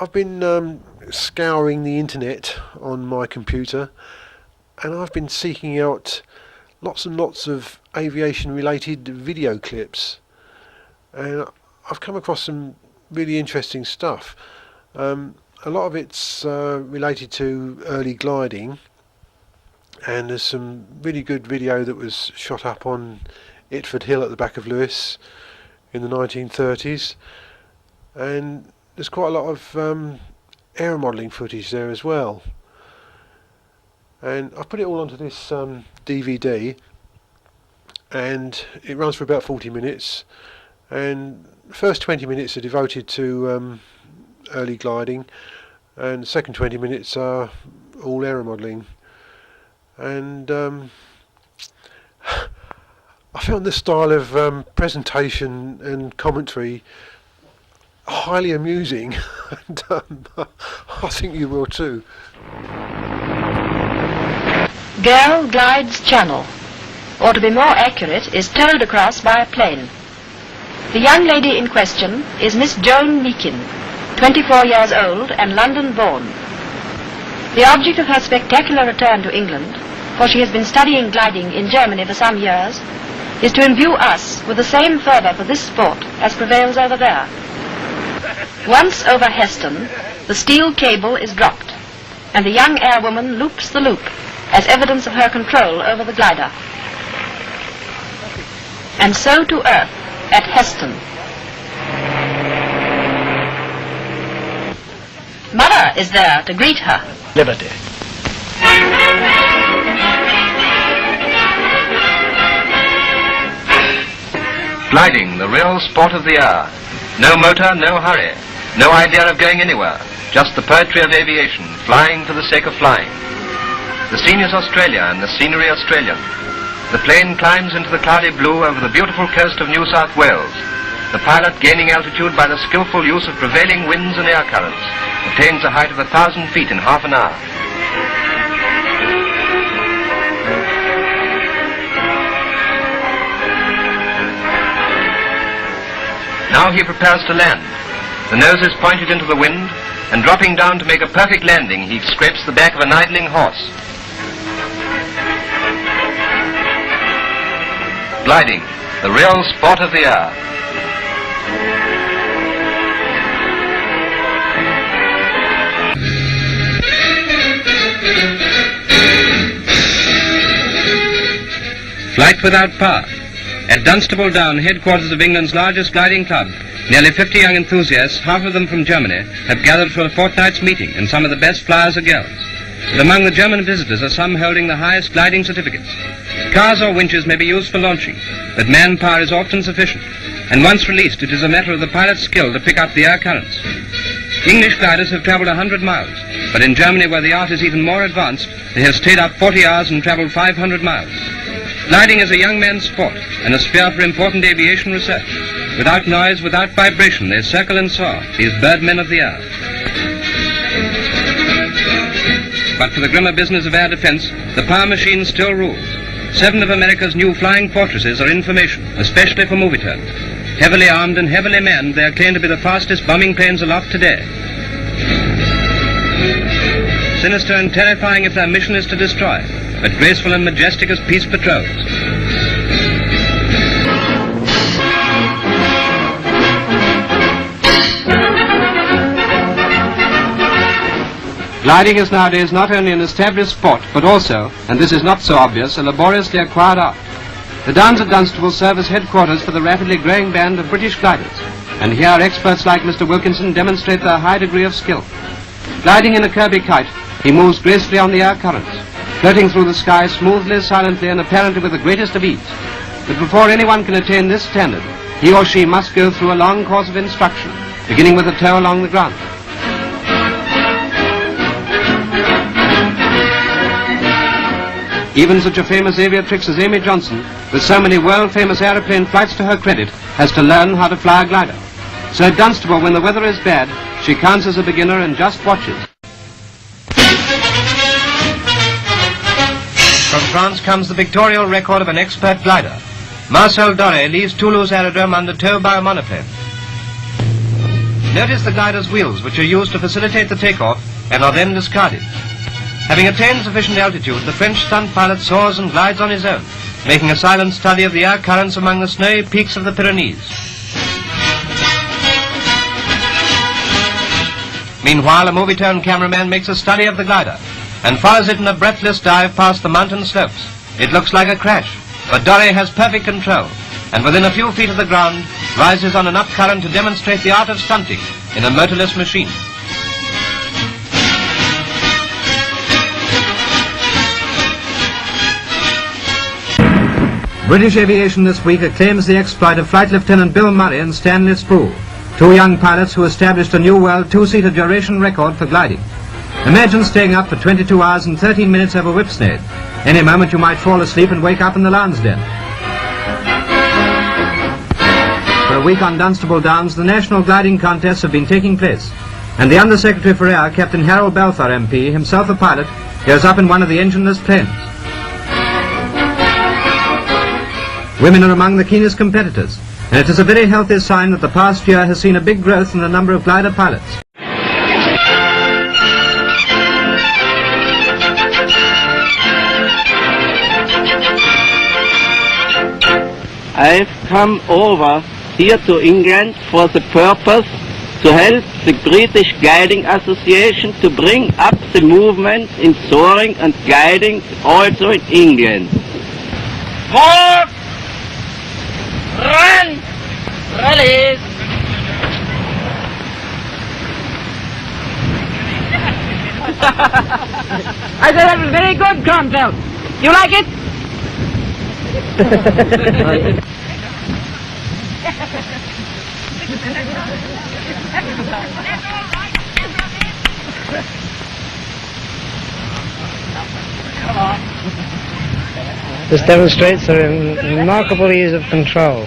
I've been scouring the internet on my computer, and I've been seeking out lots and lots of aviation related video clips, and I've come across some really interesting stuff. A lot of it's related to early gliding, and there's some really good video that was shot up on Itford Hill at the back of Lewes in the 1930s, and there's quite a lot of aeromodelling footage there as well. And I've put it all onto this DVD, and it runs for about 40 minutes, and the first 20 minutes are devoted to early gliding, and the second 20 minutes are all aeromodelling. And I found this style of presentation and commentary highly amusing, and I think you will too. Girl glides channel, or to be more accurate, is towed across by a plane. The young lady in question is Miss Joan Meakin, 24 years old and London born. The object of her spectacular return to England, for she has been studying gliding in Germany for some years, is to imbue us with the same fervour for this sport as prevails over there. Once over Heston, the steel cable is dropped, and the young airwoman loops the loop as evidence of her control over the glider. And so to earth at Heston. Mother is there to greet her. Liberty. Gliding, the real sport of the hour. No motor, no hurry. No idea of going anywhere. Just the poetry of aviation, flying for the sake of flying. The scene is Australia and the scenery Australian. The plane climbs into the cloudy blue over the beautiful coast of New South Wales. The pilot, gaining altitude by the skillful use of prevailing winds and air currents, attains a height of 1,000 feet in half an hour. Now he prepares to land. The nose is pointed into the wind, and dropping down to make a perfect landing, he scrapes the back of an idling horse. Gliding, the real sport of the hour. Flight without power. At Dunstable Down, headquarters of England's largest gliding club, nearly 50 young enthusiasts, half of them from Germany, have gathered for a fortnight's meeting, and some of the best flyers are girls. But among the German visitors are some holding the highest gliding certificates. Cars or winches may be used for launching, but manpower is often sufficient, and once released, it is a matter of the pilot's skill to pick up the air currents. English gliders have travelled 100 miles, but in Germany, where the art is even more advanced, they have stayed up 40 hours and travelled 500 miles. Gliding is a young man's sport and a sphere for important aviation research. Without noise, without vibration, they circle and soar, these birdmen of the air. But for the grimmer business of air defense, the power machine still rules. 7 of America's new flying fortresses are in formation, especially for movie turns. Heavily armed and heavily manned, they are claimed to be the fastest bombing planes aloft today. Sinister and terrifying if their mission is to destroy, but graceful and majestic as peace patrols. Gliding is nowadays not only an established sport, but also, and this is not so obvious, a laboriously acquired art. The Downs at Dunstable serve as headquarters for the rapidly growing band of British gliders, and here experts like Mr. Wilkinson demonstrate their high degree of skill. Gliding in a Kirby kite, he moves gracefully on the air currents, floating through the sky smoothly, silently, and apparently with the greatest of ease. But before anyone can attain this standard, he or she must go through a long course of instruction, beginning with a tow along the ground. Even such a famous aviatrix as Amy Johnson, with so many world-famous aeroplane flights to her credit, has to learn how to fly a glider. So at Dunstable, when the weather is bad, she counts as a beginner and just watches. From France comes the pictorial record of an expert glider. Marcel Doré leaves Toulouse Aerodrome under tow by a monoplane. Notice the glider's wheels, which are used to facilitate the takeoff and are then discarded. Having attained sufficient altitude, the French stunt pilot soars and glides on his own, making a silent study of the air currents among the snowy peaks of the Pyrenees. Meanwhile, a movie-tone cameraman makes a study of the glider and follows it in a breathless dive past the mountain slopes. It looks like a crash, but Doré has perfect control, and within a few feet of the ground, rises on an up current to demonstrate the art of stunting in a motorless machine. British Aviation this week acclaims the exploit of Flight Lieutenant Bill Murray and Stanley Sproul, two young pilots who established a new world two-seater duration record for gliding. Imagine staying up for 22 hours and 13 minutes over Whipsnade. Any moment you might fall asleep and wake up in the Lansdowne. For a week on Dunstable Downs, the national gliding contests have been taking place, and the Undersecretary for Air, Captain Harold Balfour MP, himself a pilot, goes up in one of the engineless planes. Women are among the keenest competitors, and it is a very healthy sign that the past year has seen a big growth in the number of glider pilots. I've come over here to England for the purpose to help the British Gliding Association to bring up the movement in soaring and gliding also in England. More! Run! Release! I said that was very good, Cromwell. You like it? This demonstrates a remarkable ease of control.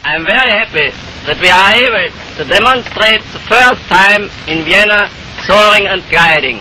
I'm very happy that we are able to demonstrate the first time in Vienna soaring and gliding.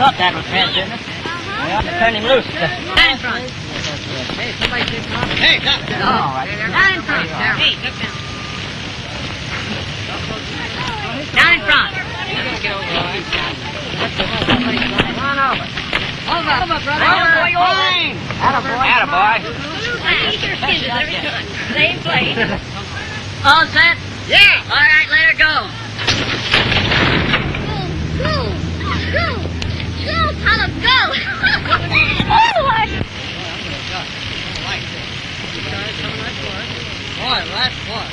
thought that was transgender. We ought to turn him loose. Down in front. Hey, somebody take him off. Hey, stop. All right. Down in front. Hey, get down. Down in front. Run over. Over, brother. Over, over. Attaboy. Attaboy. Eat your skins every time. Same place. All set? Yeah. All right, let her go. Go, Apollo, go! Boy, last one.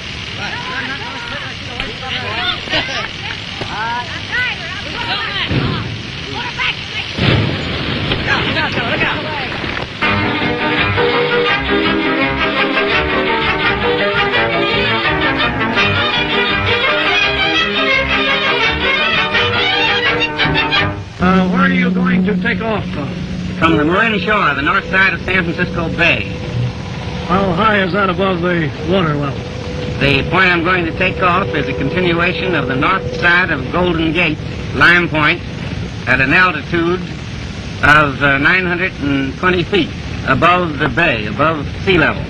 Look out! Where are you going to take off from? From the Marin shore, the north side of San Francisco Bay. How high is that above the water level? The point I'm going to take off is a continuation of the north side of Golden Gate, Lime Point, at an altitude of 920 feet above the bay, above sea level.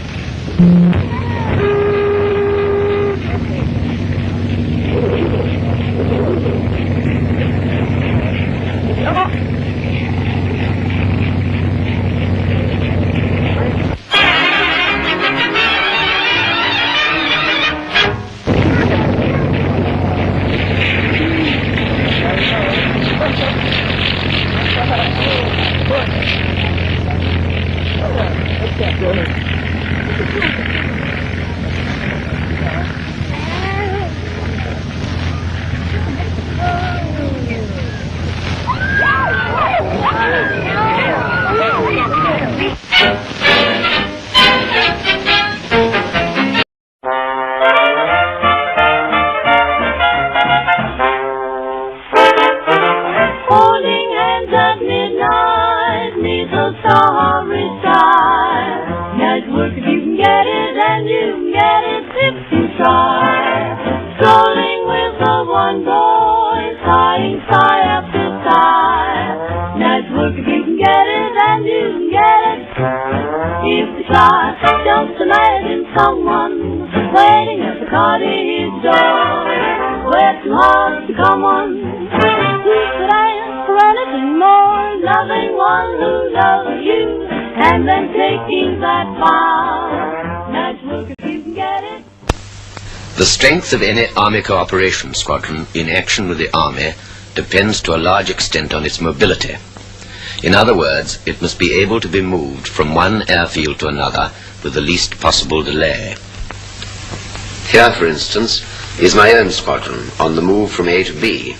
The strength of any Army cooperation squadron in action with the Army depends to a large extent on its mobility. In other words, it must be able to be moved from one airfield to another with the least possible delay. Here, for instance, is my own squadron on the move from A to B.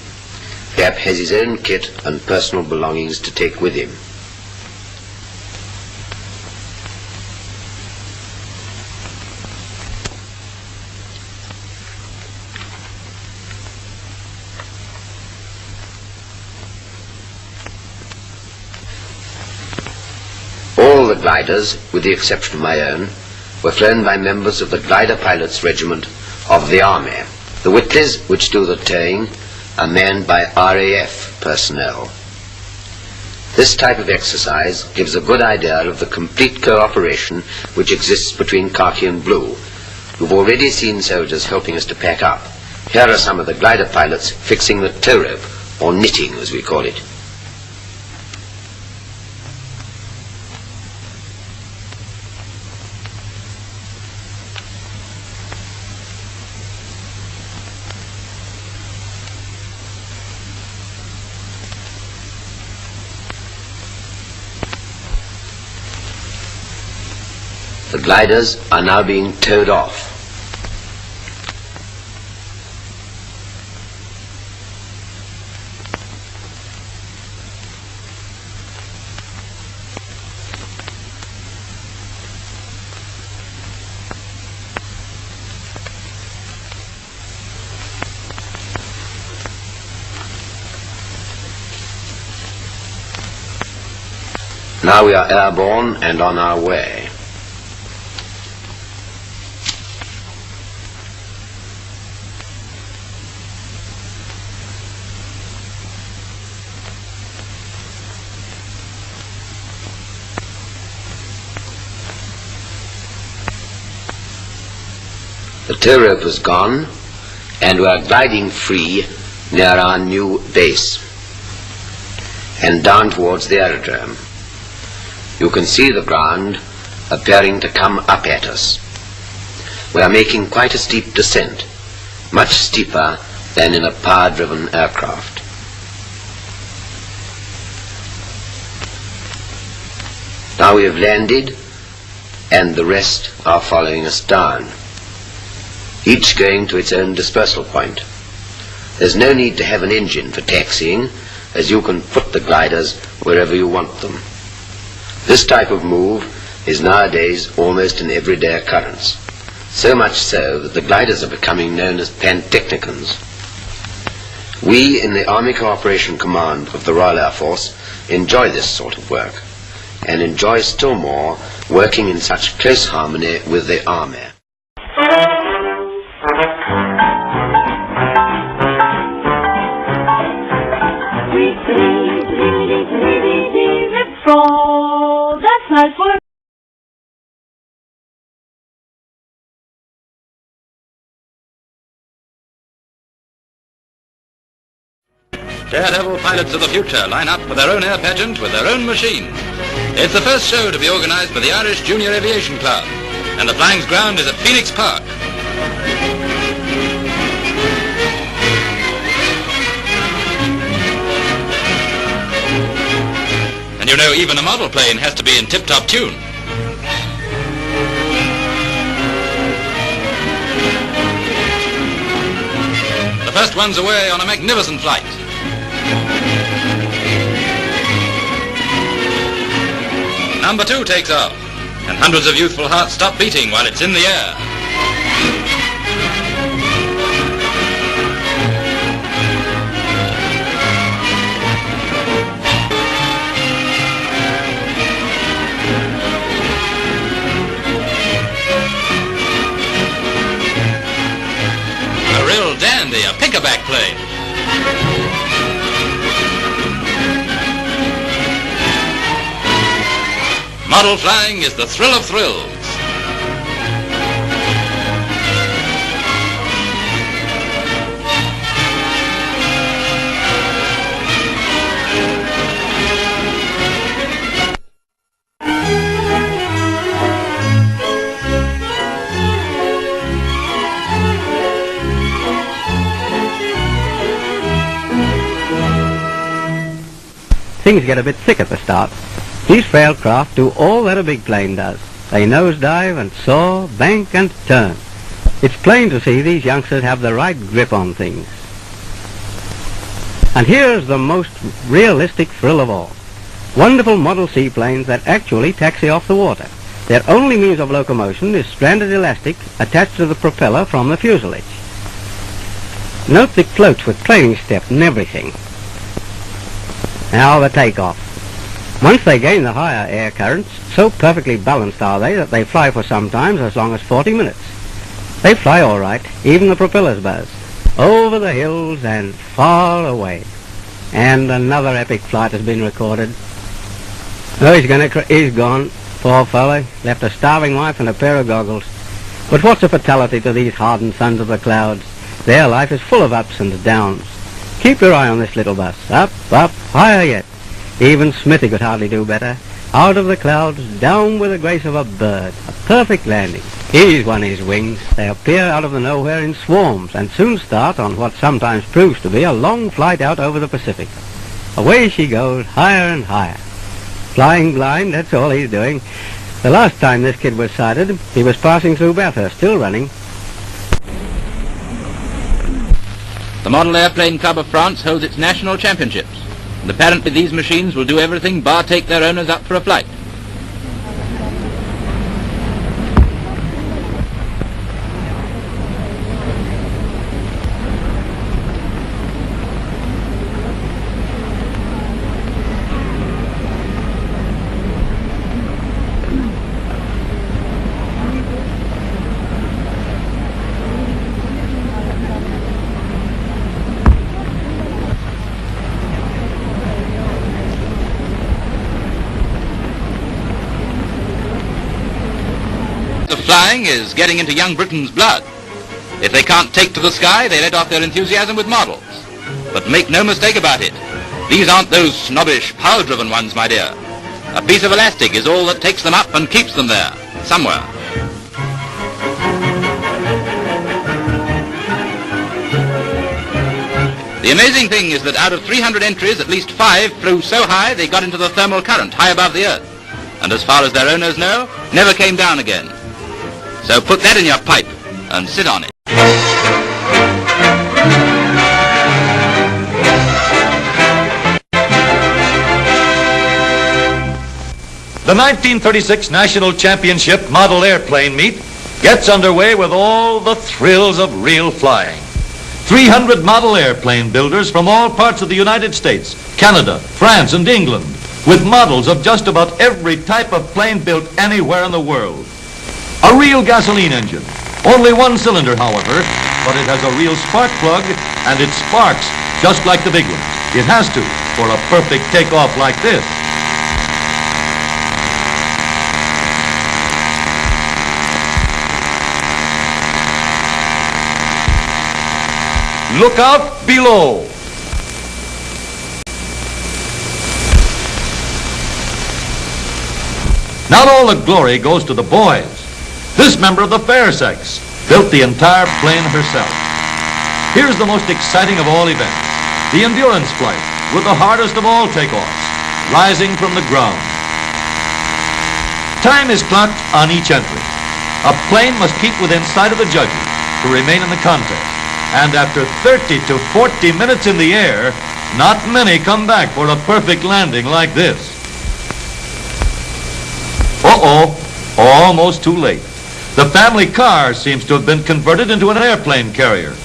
Yap has his own kit and personal belongings to take with him. All the gliders, with the exception of my own, were flown by members of the Glider Pilots Regiment of the Army. The Whitleys, which do the towing, are manned by RAF personnel. This type of exercise gives a good idea of the complete cooperation which exists between khaki and blue. You've already seen soldiers helping us to pack up. Here are some of the glider pilots fixing the tow rope, or knitting as we call it. The gliders are now being towed off. Now we are airborne and on our way. tow rope was gone, and we are gliding free near our new base and down towards the aerodrome. You can see the ground appearing to come up at us. We are making quite a steep descent, much steeper than in a power-driven aircraft. Now we have landed, and the rest are following us down, each going to its own dispersal point. There's no need to have an engine for taxiing, as you can put the gliders wherever you want them. This type of move is nowadays almost an everyday occurrence, so much so that the gliders are becoming known as pantechnicons. We in the Army Cooperation Command of the Royal Air Force enjoy this sort of work, and enjoy still more working in such close harmony with the Army. That's nice work. Daredevil pilots of the future line up for their own air pageant with their own machine. It's the first show to be organised by the Irish Junior Aviation Club, and the flying's ground is at Phoenix Park. And you know, even a model plane has to be in tip-top tune. The first one's away on a magnificent flight. Number 2 takes off, and hundreds of youthful hearts stop beating while it's in the air. A real dandy, a pickerback plane. Model flying is the thrill of thrills. Things get a bit thick at the start. These frail craft do all that a big plane does. They nosedive and soar, bank and turn. It's plain to see these youngsters have the right grip on things. And here's the most realistic thrill of all. Wonderful model seaplanes that actually taxi off the water. Their only means of locomotion is stranded elastic attached to the propeller from the fuselage. Note the floats with training step and everything. Now the takeoff. Once they gain the higher air currents, so perfectly balanced are they that they fly for sometimes as long as 40 minutes. They fly all right, even the propellers buzz, over the hills and far away. And another epic flight has been recorded. Oh, he's gone, poor fellow, left a starving wife and a pair of goggles. But what's a fatality to these hardened sons of the clouds? Their life is full of ups and downs. Keep your eye on this little bus, up, higher yet. Even Smithy could hardly do better. Out of the clouds, down with the grace of a bird. A perfect landing. He's won his wings. They appear out of the nowhere in swarms and soon start on what sometimes proves to be a long flight out over the Pacific. Away she goes, higher and higher. Flying blind, that's all he's doing. The last time this kid was sighted, he was passing through Bathurst, still running. The Model Airplane Club of France holds its national championships, and apparently these machines will do everything bar take their owners up for a flight. Flying is getting into young Britain's blood. If they can't take to the sky, they let off their enthusiasm with models. But make no mistake about it, these aren't those snobbish, power-driven ones, my dear. A piece of elastic is all that takes them up and keeps them there, somewhere. The amazing thing is that out of 300 entries, at least 5 flew so high they got into the thermal current high above the Earth. And as far as their owners know, never came down again. So put that in your pipe and sit on it. The 1936 National Championship Model Airplane Meet gets underway with all the thrills of real flying. 300 model airplane builders from all parts of the United States, Canada, France, and England, with models of just about every type of plane built anywhere in the world. A real gasoline engine, only one cylinder, however, but it has a real spark plug, and it sparks just like the big ones. It has to, for a perfect takeoff like this. Look out below. Not all the glory goes to the boys. This member of the fair sex built the entire plane herself. Here's the most exciting of all events, the endurance flight with the hardest of all takeoffs, rising from the ground. Time is clocked on each entry. A plane must keep within sight of the judges to remain in the contest. And after 30 to 40 minutes in the air, not many come back for a perfect landing like this. Uh-oh, almost too late. The family car seems to have been converted into an airplane carrier.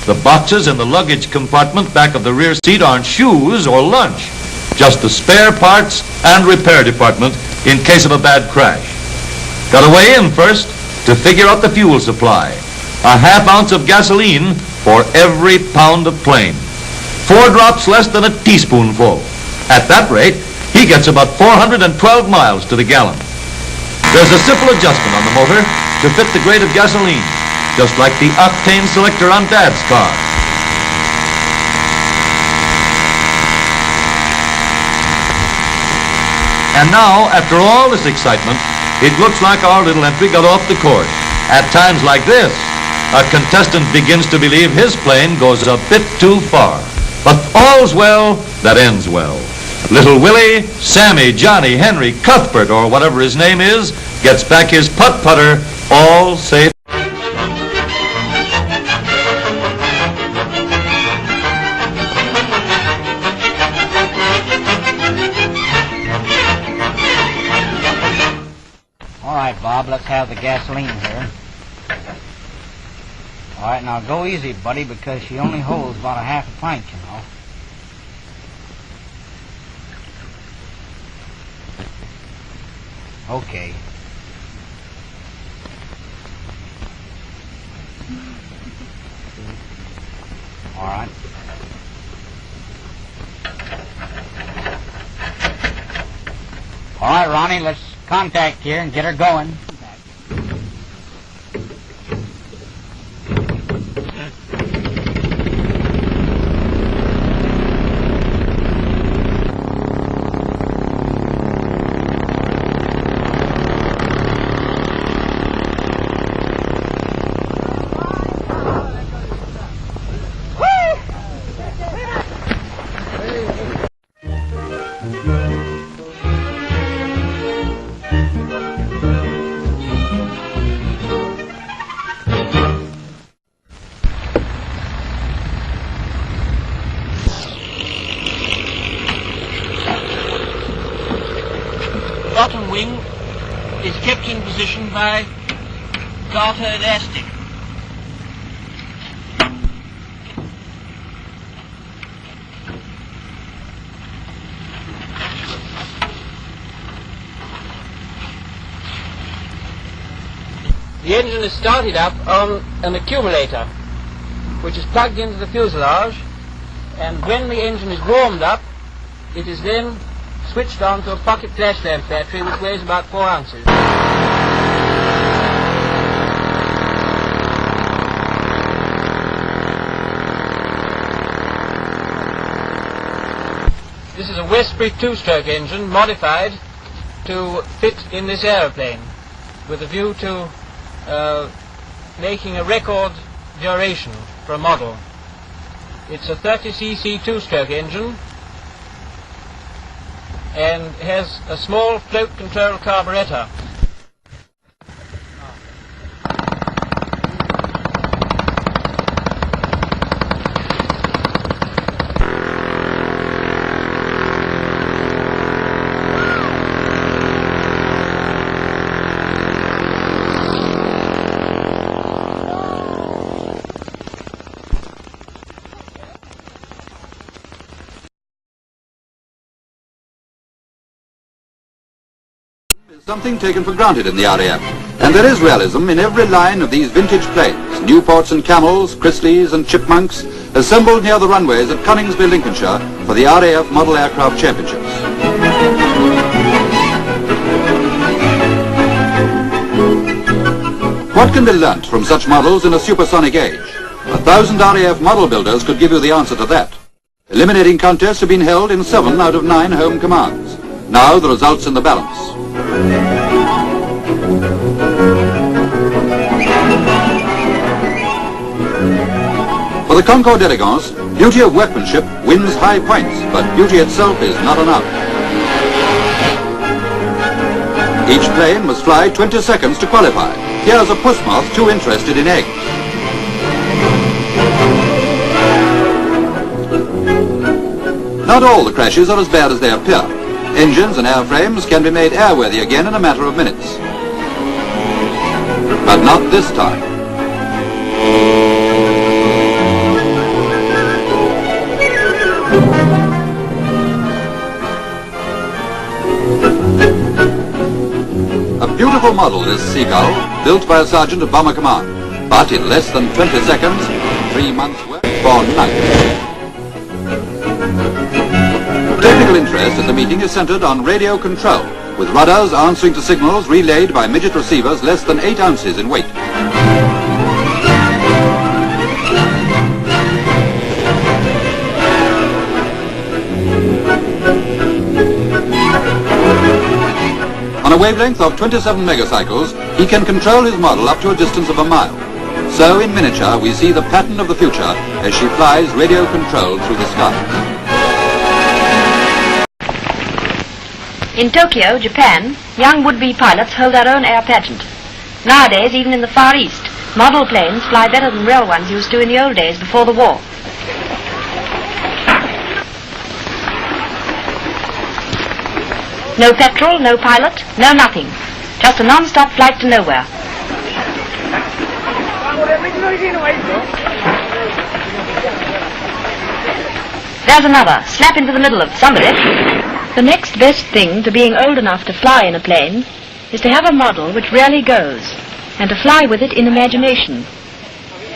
The boxes in the luggage compartment back of the rear seat aren't shoes or lunch, just the spare parts and repair department in case of a bad crash. Got to weigh in first to figure out the fuel supply. A half ounce of gasoline for every pound of plane. 4 drops less than a teaspoonful. At that rate, he gets about 412 miles to the gallon. There's a simple adjustment on the motor to fit the grade of gasoline, just like the octane selector on Dad's car. And now, after all this excitement, it looks like our little entry got off the course. At times like this, a contestant begins to believe his plane goes a bit too far. But all's well that ends well. Little Willie, Sammy, Johnny, Henry, Cuthbert, or whatever his name is, gets back his putt-putter all safe. All right, Bob, let's have the gasoline here. All right, now go easy, buddy, because she only holds about a half a pint, you know. Okay. All right. All right, Ronnie, let's contact here and get her going. Bottom wing is kept in position by garter elastic. The engine is started up on an accumulator which is plugged into the fuselage, and when the engine is warmed up it is then switched on to a pocket flash lamp battery which weighs about 4 ounces. a Westbury two-stroke engine modified to fit in this aeroplane with a view to making a record duration for a model. It's a 30cc two-stroke engine and has a small float control carburetor. Something taken for granted in the RAF, and there is realism in every line of these vintage planes, Newports and Camels, Chrisleys and Chipmunks, assembled near the runways at Coningsby, Lincolnshire for the RAF Model Aircraft Championships. What can be learnt from such models in a supersonic age? 1,000 RAF model builders could give you the answer to that. Eliminating contests have been held in 7 out of 9 home commands. Now the results in the balance. For the Concorde d'Elegance, beauty of workmanship wins high points, but beauty itself is not enough. Each plane must fly 20 seconds to qualify. Here's a puss moth too interested in eggs. Not all the crashes are as bad as they appear. Engines and airframes can be made airworthy again in a matter of minutes. But not this time. A beautiful model, this Seagull, built by a sergeant of Bomber Command. But in less than 20 seconds, 3 months' work for nothing. Technical interest at the meeting is centered on radio control, with rudders answering to signals relayed by midget receivers less than 8 ounces in weight. On a wavelength of 27 megacycles, he can control his model up to a distance of a mile. So in miniature, we see the pattern of the future as she flies radio controlled through the sky. In Tokyo, Japan, young would-be pilots hold their own air pageant. Nowadays, even in the Far East, model planes fly better than real ones used to in the old days before the war. No petrol, no pilot, no nothing. Just a non-stop flight to nowhere. There's another, slap into the middle of somebody. The next best thing to being old enough to fly in a plane is to have a model which really goes, and to fly with it in imagination.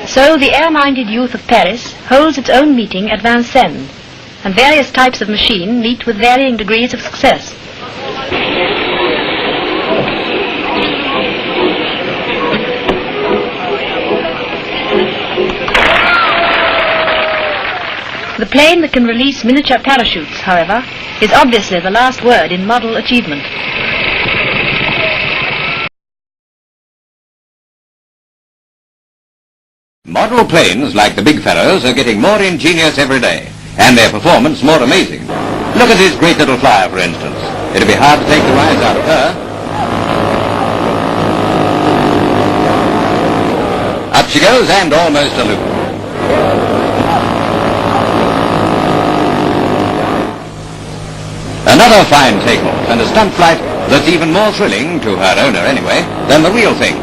So the air-minded youth of Paris holds its own meeting at Vincennes, and various types of machine meet with varying degrees of success. The plane that can release miniature parachutes, however, is obviously the last word in model achievement. Model planes, like the big fellows, are getting more ingenious every day, and their performance more amazing. Look at this great little flyer, for instance. It'll be hard to take the rise out of her. Up she goes, and almost a loop. Another fine takeoff, and a stunt flight that's even more thrilling, to her owner anyway, than the real thing.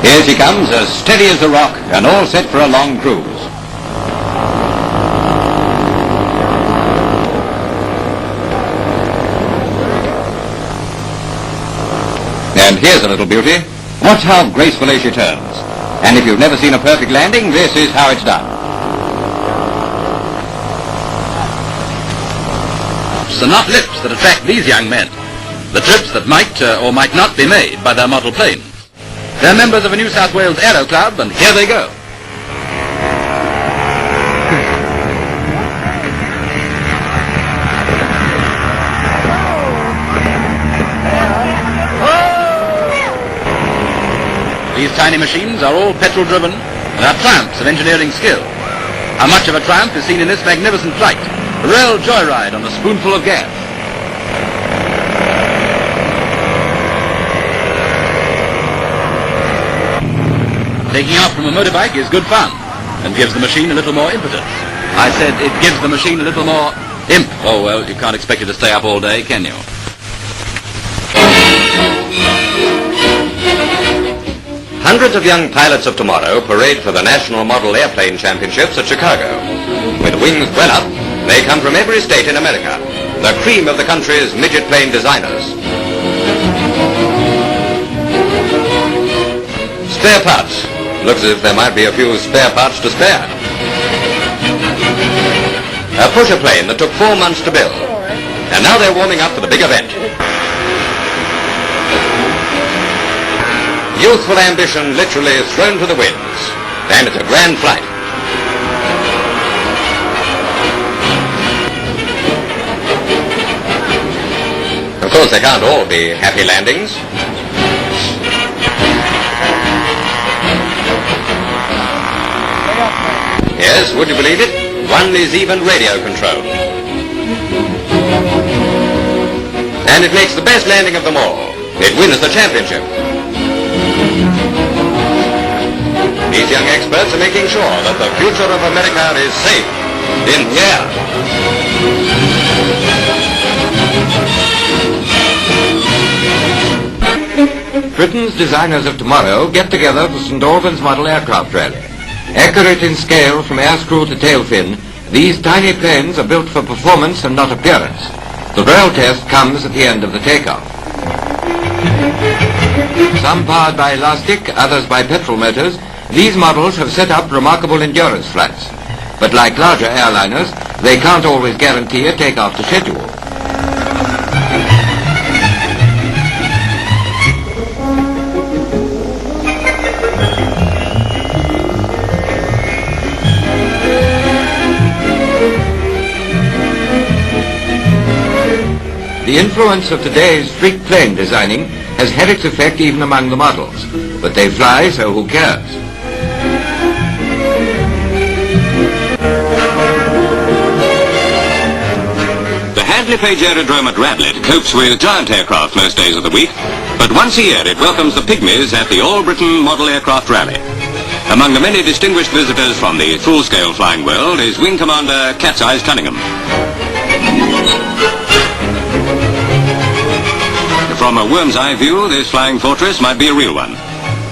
Here she comes, as steady as a rock, and all set for a long cruise. And here's a little beauty. Watch how gracefully she turns. And if you've never seen a perfect landing, this is how it's done. It's the knot lips that attract these young men. the trips that might or might not be made by their model planes. They're members of a New South Wales Aero Club, and here they go. These tiny machines are all petrol-driven and are triumphs of engineering skill. How much of a triumph is seen in this magnificent flight, a real joyride on a spoonful of gas. Taking off from a motorbike is good fun and gives the machine a little more impetus. I said it gives the machine a little more imp. Oh, well, you can't expect it to stay up all day, can you? Hundreds of young pilots of tomorrow parade for the National Model Airplane Championships at Chicago. With wings well up, they come from every state in America, the cream of the country's midget plane designers. Spare parts. Looks as if there might be a few spare parts to spare. A pusher plane that took 4 months to build. And now they're warming up for the big event. Youthful ambition literally is thrown to the winds. And it's a grand flight. Of course, they can't all be happy landings. Yes, would you believe it? One is even radio controlled. And it makes the best landing of them all. It wins the championship. These young experts are making sure that the future of America is safe in the air. Britain's designers of tomorrow get together for St. Albans Model Aircraft Rally. Accurate in scale from air screw to tail fin, these tiny planes are built for performance and not appearance. The real test comes at the end of the takeoff. Some powered by elastic, others by petrol motors, these models have set up remarkable endurance flights. But like larger airliners, they can't always guarantee a takeoff to schedule. The influence of today's freak plane designing has had its effect even among the models, but they fly, so who cares? The Hadley Page Aerodrome at Radlett copes with giant aircraft most days of the week, but once a year it welcomes the pygmies at the All-Britain Model Aircraft Rally. Among the many distinguished visitors from the full-scale flying world is Wing Commander Cat's Eyes Cunningham. From a worm's eye view, this flying fortress might be a real one.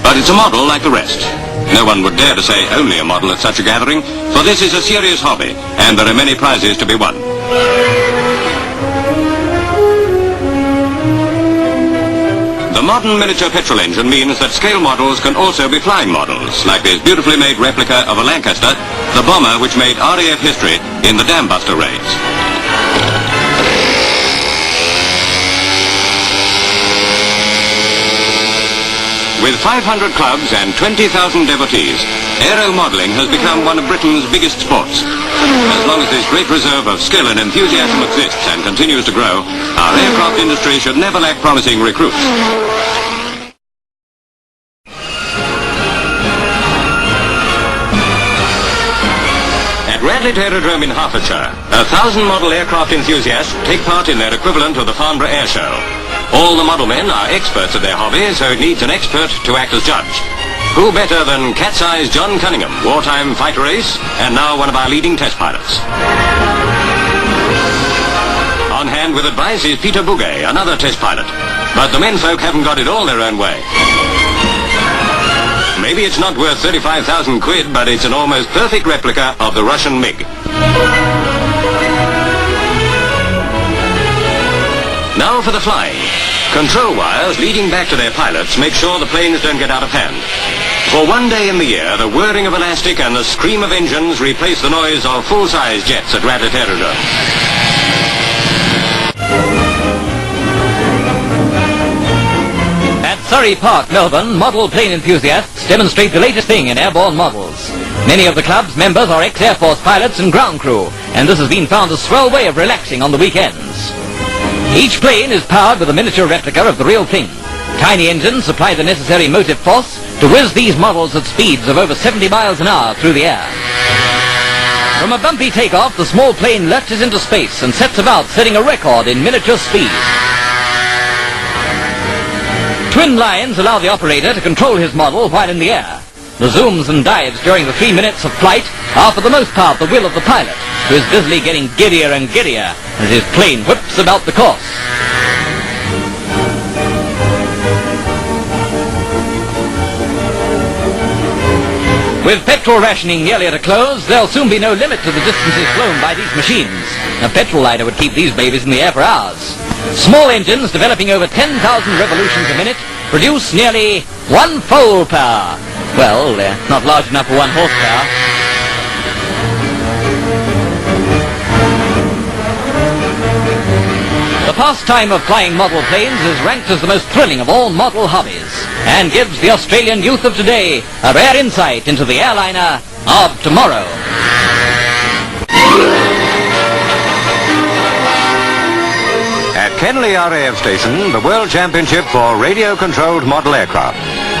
But it's a model like the rest. No one would dare to say only a model at such a gathering, for this is a serious hobby, and there are many prizes to be won. The modern miniature petrol engine means that scale models can also be flying models, like this beautifully made replica of a Lancaster, the bomber which made RAF history in the Dam Buster raids. With 500 clubs and 20,000 devotees, aeromodelling has become one of Britain's biggest sports. As long as this great reserve of skill and enthusiasm exists and continues to grow, our aircraft industry should never lack promising recruits. At Radlett Aerodrome in Hertfordshire, 1,000 model aircraft enthusiasts take part in their equivalent of the Farnborough Air Show. All the model men are experts at their hobby, so it needs an expert to act as judge. Who better than Cat's Eyes John Cunningham, wartime fighter ace, and now one of our leading test pilots. On hand with advice is Peter Bouguet, another test pilot. But the menfolk haven't got it all their own way. Maybe it's not worth 35,000 quid, but it's an almost perfect replica of the Russian MiG. Now for the flying. Control wires leading back to their pilots make sure the planes don't get out of hand. For one day in the year, the whirring of elastic and the scream of engines replace the noise of full-size jets at Radlett Aerodrome. Surrey Park, Melbourne, model plane enthusiasts demonstrate the latest thing in airborne models. Many of the club's members are ex-Air Force pilots and ground crew, and this has been found a swell way of relaxing on the weekends. Each plane is powered with a miniature replica of the real thing. Tiny engines supply the necessary motive force to whiz these models at speeds of over 70 miles an hour through the air. From a bumpy takeoff, the small plane lurches into space and sets about setting a record in miniature speed. Twin lines allow the operator to control his model while in the air. The zooms and dives during the 3 minutes of flight are for the most part the will of the pilot, who is busily getting giddier and giddier as his plane whips about the course. With petrol rationing nearly at a close, there'll soon be no limit to the distances flown by these machines. A petrol lighter would keep these babies in the air for hours. Small engines developing over 10,000 revolutions a minute produce nearly 1 foal power. Well, they're not large enough for 1 horsepower. The pastime of flying model planes is ranked as the most thrilling of all model hobbies, and gives the Australian youth of today a rare insight into the airliner of tomorrow. At Kenley RAF Station, the World Championship for radio-controlled model aircraft.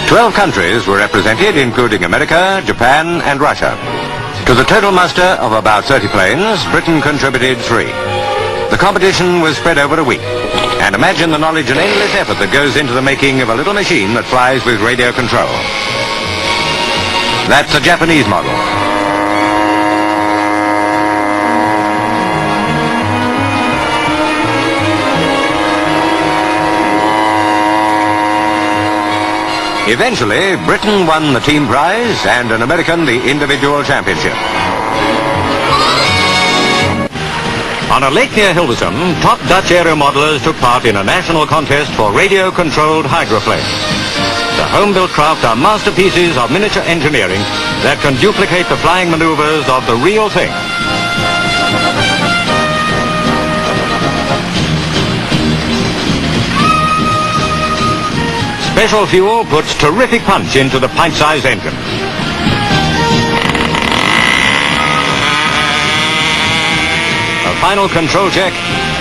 12 countries were represented, including America, Japan and Russia. To the total muster of about 30 planes, Britain contributed 3. The competition was spread over a week. And imagine the knowledge and endless effort that goes into the making of a little machine that flies with radio control. That's a Japanese model. Eventually, Britain won the team prize and an American the individual championship. On a lake near Hilversum, top Dutch aeromodelers took part in a national contest for radio-controlled hydroplanes. The home-built craft are masterpieces of miniature engineering that can duplicate the flying maneuvers of the real thing. Special fuel puts terrific punch into the pint-sized engine. A final control check,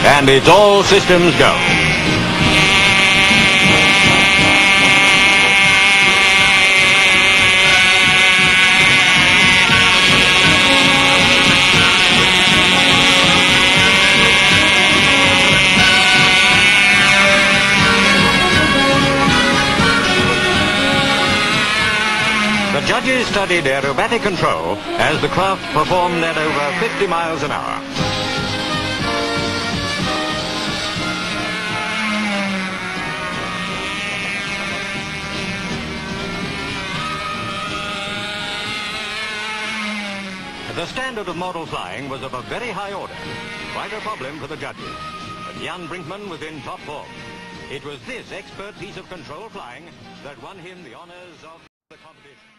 and it's all systems go. The judges studied aerobatic control as the craft performed at over 50 miles an hour. The standard of model flying was of a very high order. Quite a problem for the judges. But Jan Brinkman was in top form. It was this expert piece of control flying that won him the honours of the competition.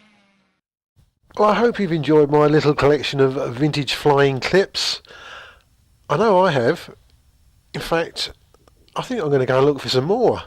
Well, I hope you've enjoyed my little collection of vintage flying clips. I know I have. In fact, I think I'm going to go and look for some more.